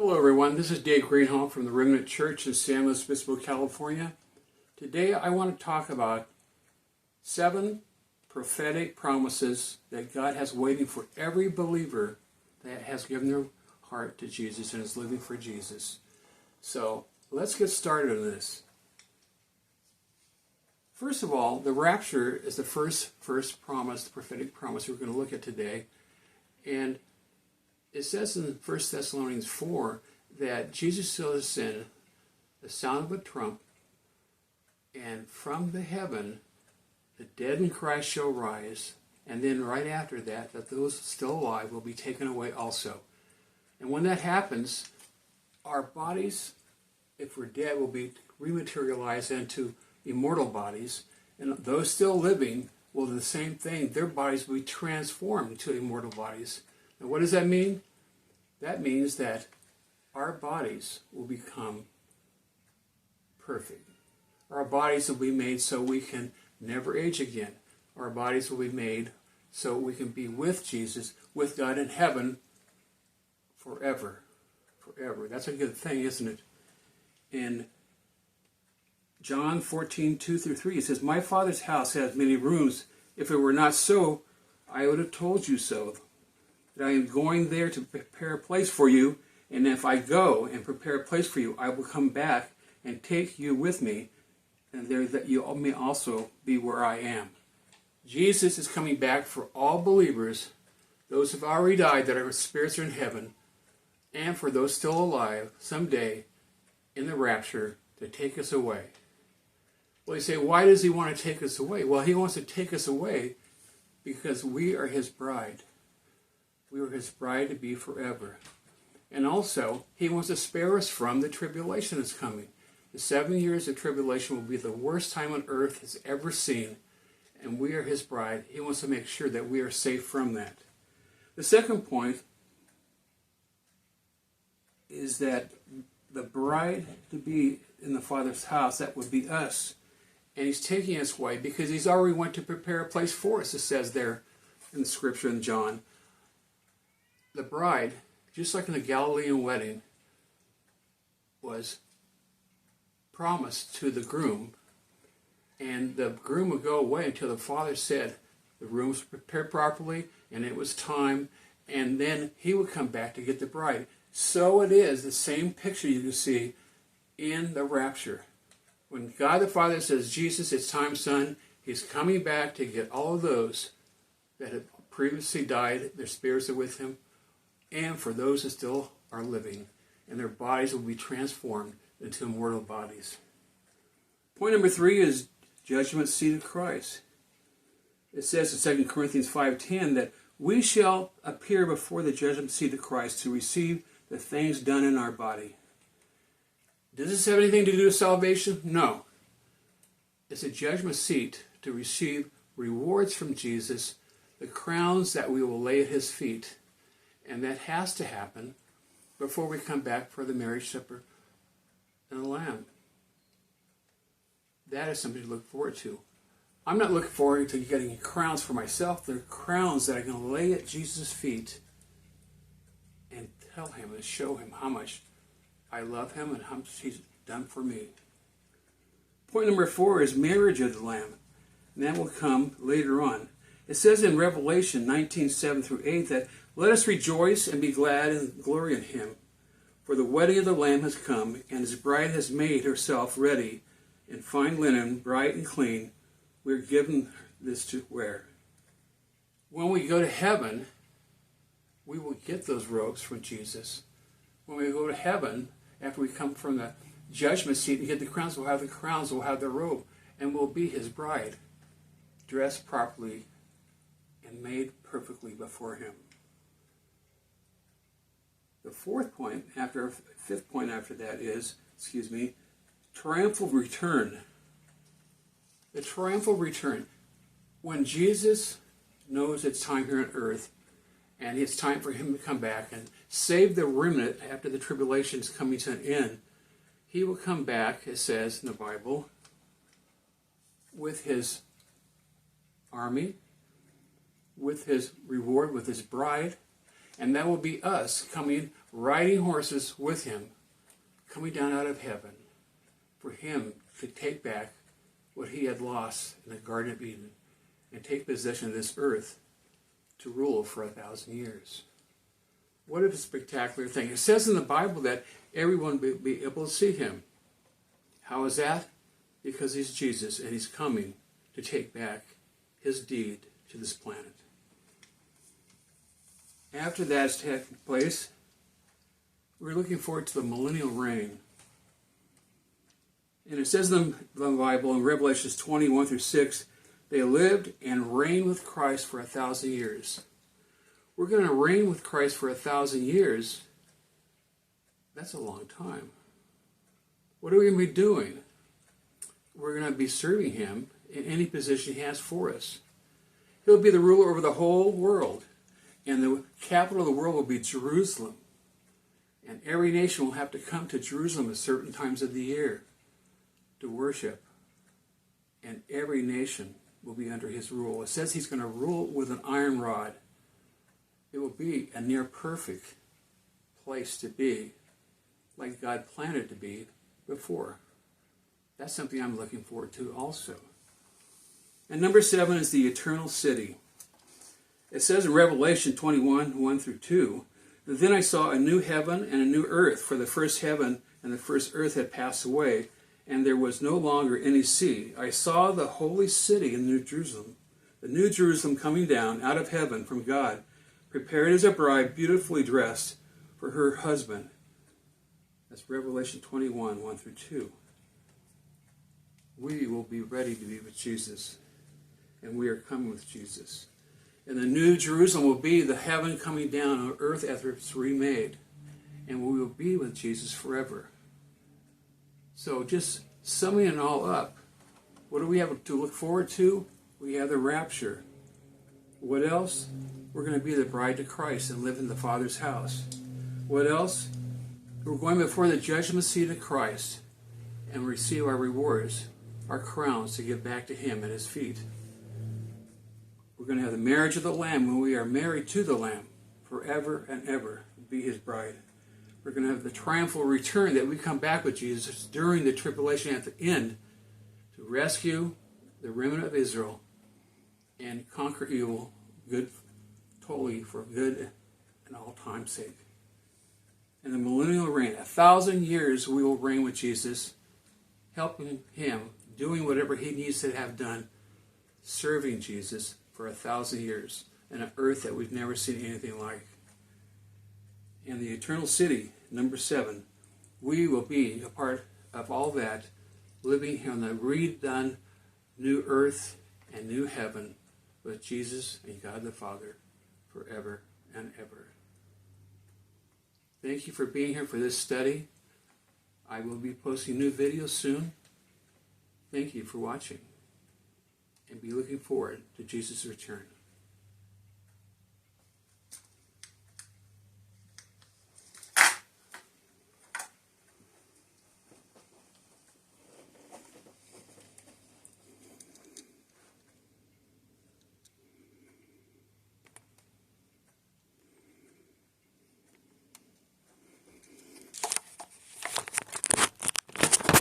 Hello everyone, this is Dave Greenhalgh from the Remnant Church in San Luis Obispo, California. Today I want to talk about 7 prophetic promises that God has waiting for every believer that has given their heart to Jesus and is living for Jesus. So let's get started on this. First of all, the rapture is the first promise, the prophetic promise we're going to look at today. And it says in 1 Thessalonians 4 that Jesus shall send the sound of a trump, and from the heaven the dead in Christ shall rise, and then right after that, that those still alive will be taken away also. And when that happens, our bodies, if we're dead, will be rematerialized into immortal bodies, and those still living will do the same thing. Their bodies will be transformed to immortal bodies. Now what does that mean? That means that our bodies will become perfect. Our bodies will be made so we can never age again. Our bodies will be made so we can be with Jesus, with God in heaven forever. Forever. That's a good thing, isn't it? In John 14:2-3, it says, "My Father's house has many rooms. If it were not so, I would have told you so. That I am going there to prepare a place for you. And if I go and prepare a place for you, I will come back and take you with me, and there that you may also be where I am." Jesus is coming back for all believers, those who have already died that our spirits are in heaven, and for those still alive someday in the rapture to take us away. Well, you say, why does he want to take us away? Well, he wants to take us away because we are his bride. We are his bride to be forever. And also, he wants to spare us from the tribulation that's coming. The 7 years of tribulation will be the worst time on earth has ever seen. And we are his bride. He wants to make sure that we are safe from that. The second point is that the bride to be in the Father's house, that would be us. And he's taking us away because he's already went to prepare a place for us, it says there in the scripture in John. The bride, just like in the Galilean wedding, was promised to the groom, and the groom would go away until the father said the room was prepared properly and it was time, and then he would come back to get the bride. So it is the same picture you can see in the rapture. When God the Father says, "Jesus, it's time, son," he's coming back to get all of those that have previously died, their spirits are with him, and for those that still are living, and their bodies will be transformed into immortal bodies. Point number 3 is judgment seat of Christ. It says in 2 Corinthians 5:10 that we shall appear before the judgment seat of Christ to receive the things done in our body. Does this have anything to do with salvation? No. It's a judgment seat to receive rewards from Jesus, the crowns that we will lay at his feet. And that has to happen before we come back for the marriage supper and the Lamb. That is something to look forward to. I'm not looking forward to getting crowns for myself. They're crowns that I'm going to lay at Jesus' feet and tell him and show him how much I love him and how much he's done for me. Point number 4 is marriage of the Lamb. And that will come later on. It says in Revelation 19:7-8 that let us rejoice and be glad and glory in him. For the wedding of the Lamb has come, and his bride has made herself ready in fine linen, bright and clean. We are given this to wear. When we go to heaven, we will get those robes from Jesus. When we go to heaven, after we come from the judgment seat and get the crowns, we'll have the crowns, we'll have the robe, and we'll be his bride, dressed properly and made perfectly before him. The fifth point after that is, triumphal return. The triumphal return. When Jesus knows it's time here on earth, and it's time for him to come back and save the remnant after the tribulation is coming to an end, he will come back, it says in the Bible, with his army, with his reward, with his bride, and that will be us coming riding horses with him, coming down out of heaven for him to take back what he had lost in the Garden of Eden and take possession of this earth to rule for 1,000 years. What a spectacular thing. It says in the Bible that everyone will be able to see him. How is that? Because he's Jesus and he's coming to take back his deed to this planet. After that's taken place, we're looking forward to the millennial reign. And it says in the Bible in Revelation 21-6, they lived and reigned with Christ for 1,000 years. We're going to reign with Christ for 1,000 years. That's a long time. What are we going to be doing? We're going to be serving him in any position he has for us. He'll be the ruler over the whole world. And the capital of the world will be Jerusalem. And every nation will have to come to Jerusalem at certain times of the year to worship. And every nation will be under his rule. It says he's going to rule with an iron rod. It will be a near perfect place to be, like God planned it to be before. That's something I'm looking forward to also. And number 7 is the eternal city. It says in Revelation 21:1-2, then I saw a new heaven and a new earth, for the first heaven and the first earth had passed away, and there was no longer any sea. I saw the holy city in New Jerusalem, the New Jerusalem coming down out of heaven from God, prepared as a bride, beautifully dressed for her husband. That's Revelation 21:1-2. We will be ready to be with Jesus, and we are coming with Jesus. And the New Jerusalem will be the heaven coming down on earth after it's remade. And we will be with Jesus forever. So just summing it all up, what do we have to look forward to? We have the rapture. What else? We're going to be the bride to Christ and live in the Father's house. What else? We're going before the judgment seat of Christ and receive our rewards, our crowns to give back to him at his feet. We're going to have the marriage of the Lamb when we are married to the Lamb forever and ever, be his bride. We're going to have the triumphal return that we come back with Jesus during the tribulation at the end to rescue the remnant of Israel and conquer evil, good, totally for good and all time's sake. And the millennial reign, 1,000 years we will reign with Jesus, helping him, doing whatever he needs to have done, serving Jesus for 1,000 years in an earth that we've never seen anything like. And the eternal city, number 7, we will be a part of all that, living here on the redone new earth and new heaven with Jesus and God the Father forever and ever. Thank you for being here for this study. I will be posting new videos soon. Thank you for watching. And be looking forward to Jesus' return.